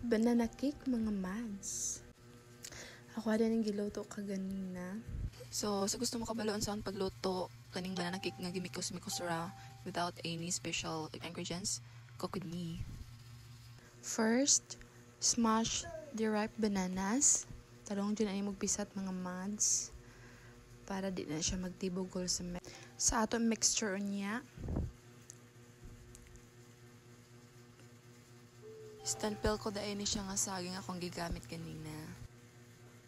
Banana cake, mga mads. Ako ada ng giluto kaganina. So, sa gusto mo kabaloon sa pagluto, kaning banana cake nga gimikos-mikos ra without any special ingredients, cook with me. First, smash the ripe bananas. Tarong dyan ay magpisat, mga mads. Para di na siya magtibugol sa atong mixture niya. Stanpel ko dahil ni siya nga saging akong gigamit kanina.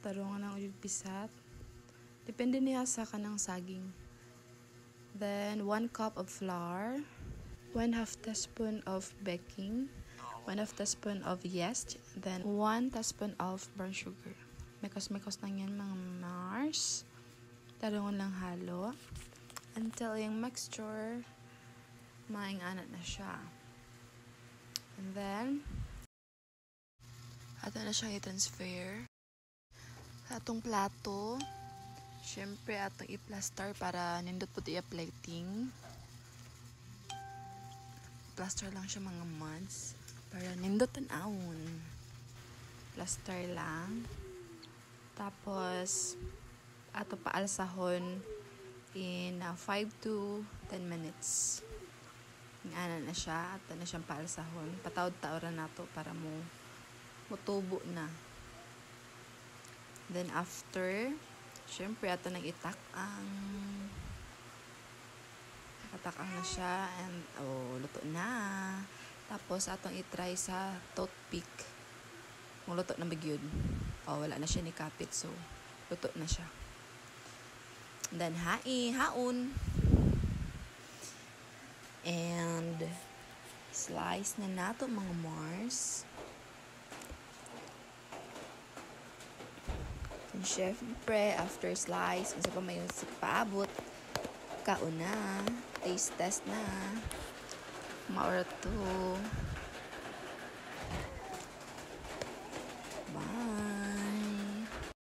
Tarong na ulit pisat. Depende niya sa kanang saging. Then, 1 cup of flour. 1/2 teaspoon of baking. 1/2 teaspoon of yeast. Then, 1 teaspoon of brown sugar. Mekos-mekos lang yan, mga Mars. Tarungan lang halo. Until yung mixture, maing-anat na siya. And then, ato na siya i-transfer sa atong plato. Siyempre, atong i-plaster para nindot po i-plating. Plaster lang siya, mga mads. Para nindot tanawon. plaster lang. Tapos, ato paalsahon in 5 to 10 minutes. Ingana na siya. Ato na siyang paalsahon. Patawad-tawaran nato para mutubo na. Then after, syempre ato nang itak na siya and luto na. Tapos atong itry sa toothpick. Luto na magyud. Wala na siya ni kapit, so luto na siya. Then haon. And slice na nato, mga Mars. And syempre, after slice, isa pa may paabot, kauna, taste test na. Maura to.